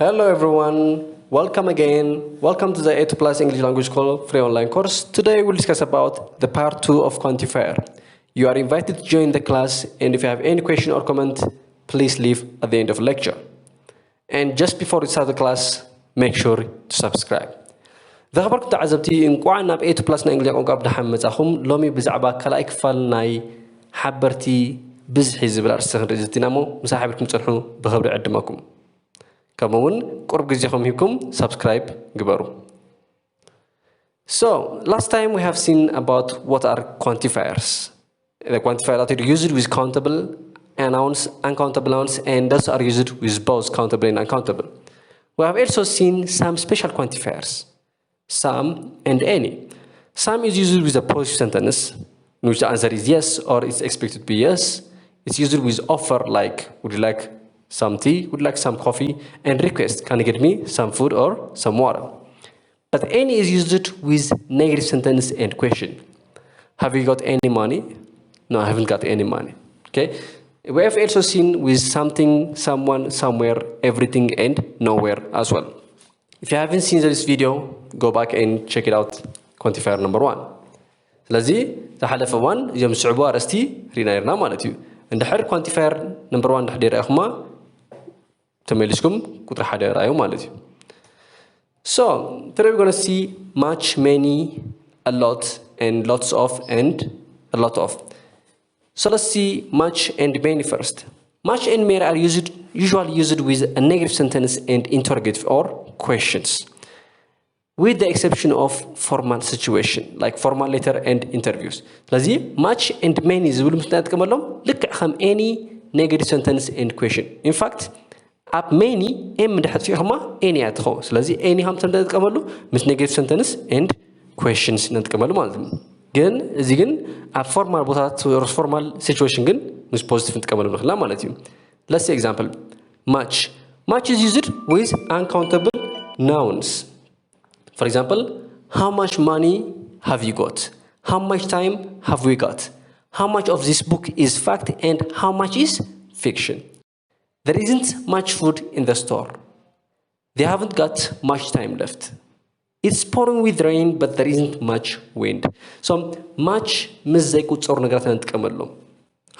Hello everyone, welcome again. Welcome to the A2 Plus English Language School free online course. Today we'll discuss about the part 2 of quantifier. You are invited to join the class, and if you have any question or comment, please leave at the end of the lecture. And just before we start the class, make sure to subscribe. The خبركم تعزبتي انقوع ناب A2 Plus نا انجليزي قنقا بدحم مزاخم لومي بزعبا كلا اكفال ناي حبرتي بزحي زبل ارستخن رزتنامو مساحبكم تصلحوا بخبر عدماكم. كمون قرب جزيكم هيكم subscribe جبرو. So last time we have seen about what are quantifiers. The quantifiers that are used with countable nouns, uncountable nouns, and those are used with both countable and uncountable. We have also seen some special quantifiers, some and any. Some is used with a positive sentence, in which the answer is yes or it's expected to be yes. It's used with offer, like would you like some tea, would like some coffee, and request, can you get me some food or some water? But any is used with negative sentence and question. Have you got any money? No, I haven't got any money. Okay. We have also seen with something, someone, somewhere, everything, and nowhere as well. If you haven't seen this video, go back and check it out. Quantifier number 1. لذي تحلف 1 يوم صعوبة رستي رينا يرنا مالتيو. عند حر quantifier number 1 حدير أخما تميلسكم كتر حدا رأيو مالتي. So today we're gonna see much, many, a lot, and lots of, and a lot of. So let's see much and many first. Much and many are usually used with a negative sentence and interrogative or questions, with the exception of formal situation like formal letter and interviews. لذي much and many زبون مستندكم لهم لك خم any negative sentence and question. In fact, up many من دحت فيهما any أدخل. لذي any هم تندكم له مش negative sentence and questions ندكم له مالهم. جن زين up formal بوتات or formal situation جن مش positive ندكم له لا مالتهم. Let's say example. Much. Much is used with uncountable nouns. For example, how much money have you got? How much time have we got? How much of this book is fact and how much is fiction? There isn't much food in the store. They haven't got much time left. It's pouring with rain, but there isn't much wind. So much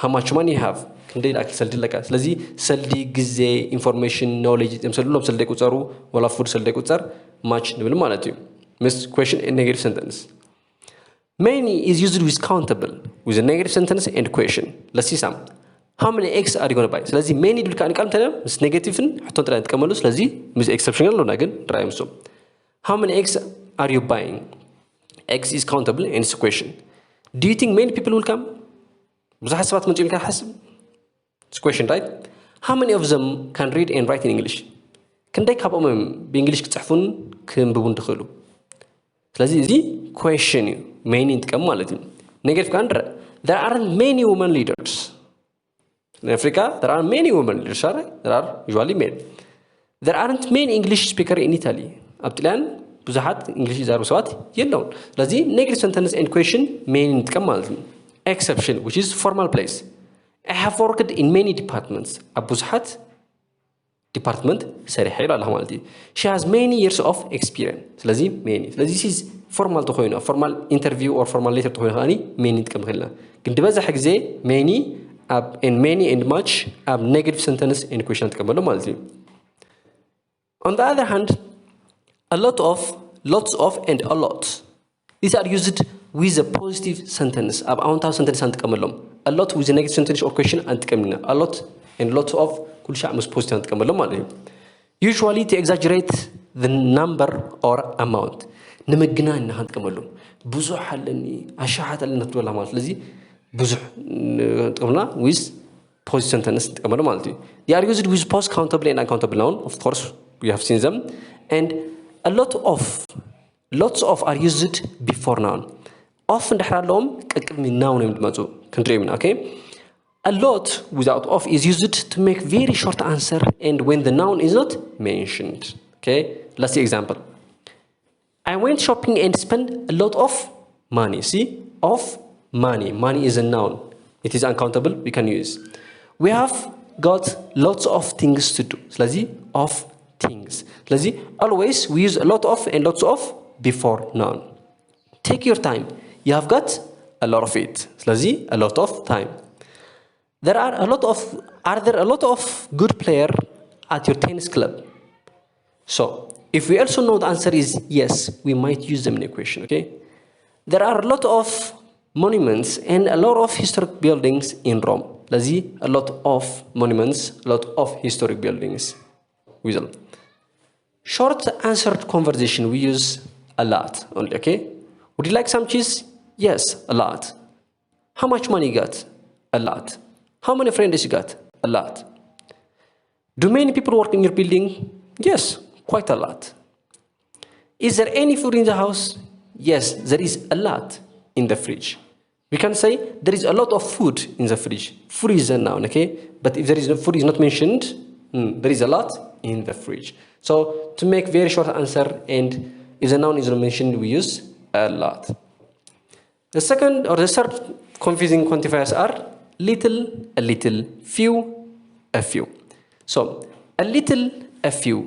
how much money you have? كندي لك سلدي لك لذي سلدي جزء information knowledge يمسلوا لهم سلدي كتارو ولا food سلدي كتار much نبل مالتيو miss question in negative sentence. Many is used with countable with a negative sentence and question. Let's see some. How many eggs are you gonna buy? لذي many دول كان كلام تنا miss negative حطون تنا تكملوس لذي miss exceptional لو ناقن رأيهم سو. How many eggs are you buying? Eggs is countable and it's a question. Do you think many people will come? بزح سبات من جيل كان حسب. It's a question, right? How many of them can read and write in English? Can they come بإنجليش كتحفون كم ببون دخلوا؟ لذي زي question many نتكلم مالتين. Negative كان there aren't many women leaders. In Africa, there are many women leaders, right? There are usually men. There aren't many English speaker in Italy. أبتلان بزحات English إذا رسوات يلون. لذي negative sentence and question many نتكلم مالتين. Exception, which is formal place. I have worked in many departments. أبوزحات department سريح يلا الله مالتي. She has many years of experience. لازم many. لازم this is formal تخوينا formal interview or formal letter تخوينا هاني many تكمل خلنا. كنت بزح حق زي many ab and many and much ab negative sentence and question تكمله مالتي. On the other hand, a lot of, lots of, and a lot. These are used with a positive sentence. ab أونتها sentence تكملهم. A lot with a negative sentence or question and تكملنا. A lot and lots of كل شيء مش positive تكملهم مالهم. Usually to exaggerate the number or amount. نمجنا إنها تكملهم. بزح لني أشعة لنا تقولها مالت لذي بزح تكملنا with positive sentence تكملهم مالتي. They are used with both countable and uncountable noun. Of course, we have seen them. And a lot of, lots of are used before noun. Often نحرر لهم كلمة noun يمدمجوا كنتريمنا. Okay. A lot without of is used to make very short answer and when the noun is not mentioned. Okay, let's see example. I went shopping and spent a lot of money. See, of money. Money is a noun. It is uncountable. We can use. We have got lots of things to do. ስለዚህ of things. ስለዚህ always we use a lot of and lots of before noun. Take your time. You have got a lot of it. ስለዚህ a lot of time. Are there a lot of good player at your tennis club? So, if we also know the answer is yes, we might use them in a question, okay? There are a lot of monuments and a lot of historic buildings in Rome. Lazi, a lot of monuments, a lot of historic buildings. Whistle. Short answered conversation, we use a lot only, okay? Would you like some cheese? Yes, a lot. How much money you got? A lot. How many friends you got? A lot. Do many people work in your building? Yes, quite a lot. Is there any food in the house? Yes, there is a lot in the fridge. We can say there is a lot of food in the fridge. Food is a noun, okay? But if there is no food is not mentioned, there is a lot in the fridge. So to make very short answer and if the noun is not mentioned, we use a lot. The second or the third confusing quantifiers are little, a little, few, a few. So a little, a few,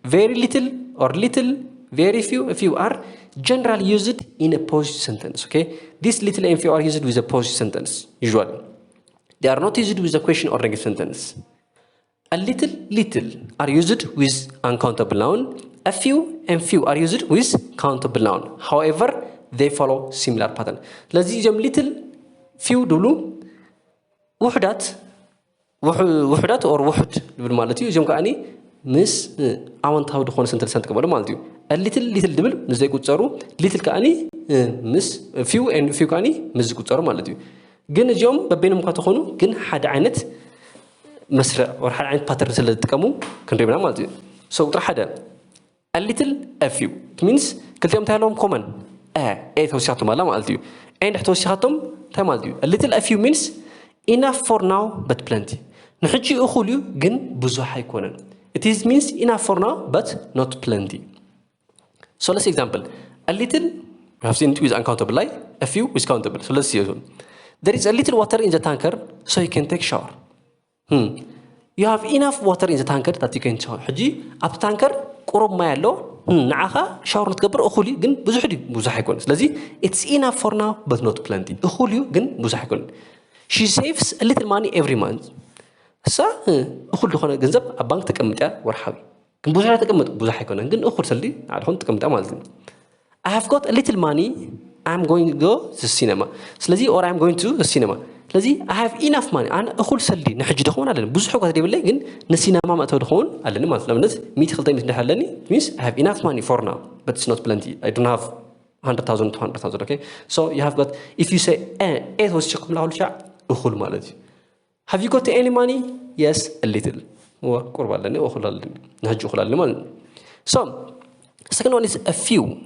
very little or little, very few, a few are generally used in a positive sentence, okay? This little and few are used with a positive sentence, usually. They are not used with a question or negative sentence. A little, little are used with uncountable noun. A few and few are used with countable noun. However, they follow similar pattern. لذي جم little, few دولو وحدات or وحد بالمالتي جم كأني مس أوانتها ودخون سنتر كمالو مالتيو. A little دبل نزاي كوتسارو little كأني مس few and few كأني مس كوتسارو مالتيو. جن جم ببينهم كاتخونو جن حد عينت مسرع وحد عينت pattern سلة تكمو كنريبنا مالتيو. So ترى حدا a little, a few. It means كل يوم تهلهم common. توسيعتهم مالا مالتيو. and توسيعتهم تمالتيو. A little, a few means enough for now but plenty. نحجي أخوليو جن بزوح يكونن. It is means enough for now but not plenty. So let's example. A little, we have seen it with uncountable, like a few is countable. So let's see this one. There is a little water in the tanker so you can take shower. You have enough water in the tanker that you can shower. حجي up tanker قرب ما يلو نعاها شاور نتكبر أخولي جن بزح يكون. لذي it's enough for now but not plenty. أخوليو جن بزح يكون. She saves a little money every month. سا أخول دخونا جنزب أبانك تكملتها ورحوي. كن بزح تكمل بزح يكون. جن أخول سلي على هون تكملتها مالتين. I have got a little money. I'm going to go to the cinema. لذي or I'm going to the cinema. لذي I have enough money. أنا أخول سلي نحج دخون على بزح وقت دي بالله جن نسينما ما تدخون على نماذج لما نت 100 خلطة مثل حلني means I have enough money for now but it's not plenty. I don't have 100,000 200,000. Okay, so you have got if you say إيه هو الشيء قبل أول شيء أخول مالتي. Have you got any money? Yes, a little. هو قرب على لنا أخول على لنا نحج أخول على لنا. So second one is a few.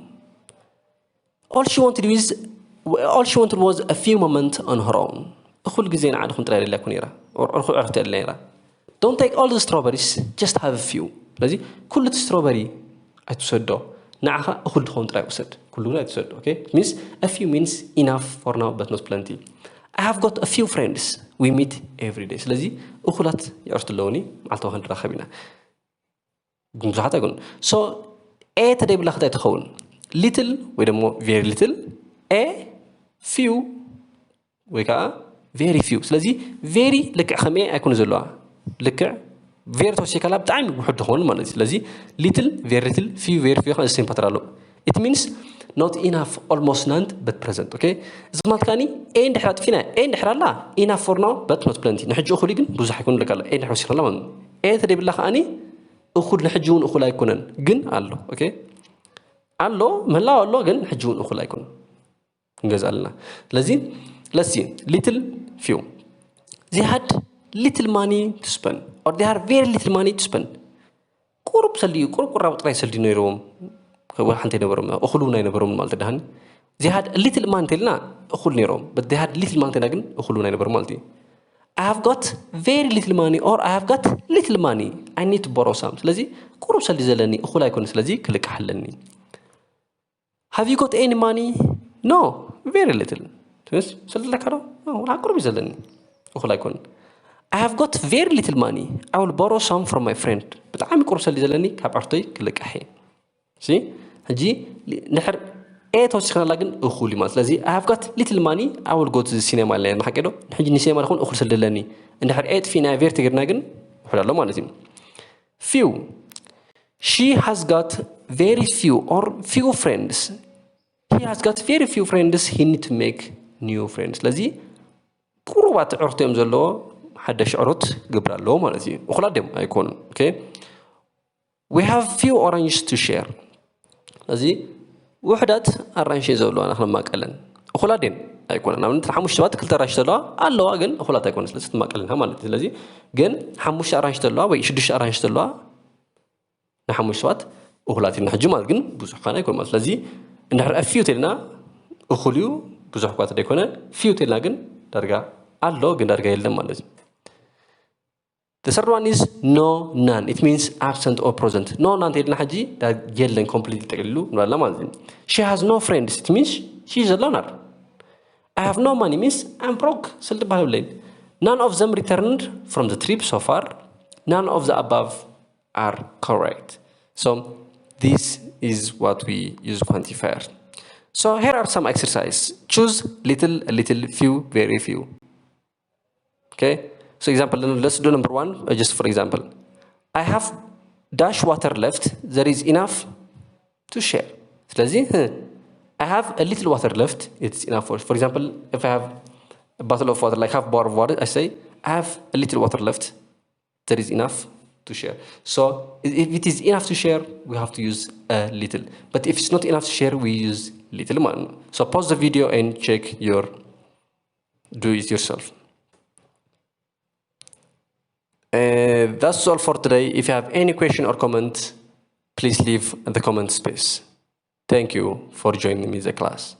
All she wanted was a few moments on her own. أخول جزين عاد خنت رأي لكم يرى أو أخول عرفت اللي يرى. Don't take all the strawberries, just have a few. لذي كل strawberry أتصدق نعها أخول خنت رأي وسد كلنا أتصدق. Okay, means a few means enough for now but not plenty. I have got a few friends we meet every day. لذي أخولات يعرفت اللوني معلتوا هند راخبينا. جمزحات أقول. So a تدري بالله خدای تخون. Little ويدمو very little. A few ويكا very few. لذي very لك خمية أكون زلوا. لك very توصي كلام بتعمل بحد هون ما نزل. لذي little very little few very few خلص سين بترالو. It means not enough, almost none but present. Okay. زمان كاني إيه نحرات فينا إيه نحرات لا enough for now but not plenty. نحج أخو ليجن بوزح يكون لك الله إيه نحرس يخلا من إيه تدري بالله خاني أخو نحجون أخو لا يكونن جن الله. Okay. الله من لا الله جن نحجون أخو لا يكون. نجز الله. لذي let's see little few. They had little money to spend or they have very little money to spend. قرب سلي قرب رابط رئيس الدينيروم هو حنتي نبرم أخلونا ينبرم مالت دهن. They had little money تلنا أخل نيروم but they had little money لكن أخلونا ينبرم مالتي. I have got very little money or I have got little money. I need to borrow some. لذي قرب سلي زلني أخلا يكون لذي كلك حلني. Have you got any money? No, very little. بس سلي لك هذا ولا قرب زلني أخلا يكون. I have got very little money. I will borrow some from my friend. بتعامل كورس اللي زلني كابعرتي كلك أحي. See? هجي نحر إيه توصيخنا لكن أخولي ما لازم. I have got little money. I will go to the cinema لين ما حكيله. نحجي نسيما نخون أخول سلدلني. نحر إيه فينا very تجرنا جن. وحلا الله ما لازم. Few. She has got very few or few friends. He has got very few friends. He need to make new friends. لازم. قروبات عرتهم زلوا. حدش عروت قبل له مالتي وخلادهم هيكون okay. We have few oranges to share. لازم وحدات orange زولو أنا خلنا ما قلنا وخلادين هيكون أنا من حموش تبات كل تراش تلا الله أجن وخلات هيكون لسه ما قلنا مالتي لازم جن حموش orange تلا ويشدش orange تلا نحموش تبات وخلاتي نحجو مال جن بزح خانة يكون مال لازم نحر few تلنا وخليو بزح قوات هيكون few تلنا جن درجة الله جن درجة يلنا مال لازم. The third one is no, none. It means absent or present. No, none تقولنا حاجة ده يلين completely تقولوا ولا ما لازم. She has no friends. It means she is a loner. I have no money means I'm broke. سلت بحولين. None of them returned from the trip so far. None of the above are correct. So this is what we use quantifier. So here are some exercises. Choose little, a little, few, very few. Okay. So example, let's do number one, just for example. I have dash water left. There is enough to share. I have a little water left. It's enough for example, if I have a bottle of water, like half bar of water, I say, I have a little water left. There is enough to share. So if it is enough to share, we have to use a little. But if it's not enough to share, we use little. So pause the video and check do it yourself. That's all for today. If you have any question or comment, please leave in the comment space. Thank you for joining me in the class.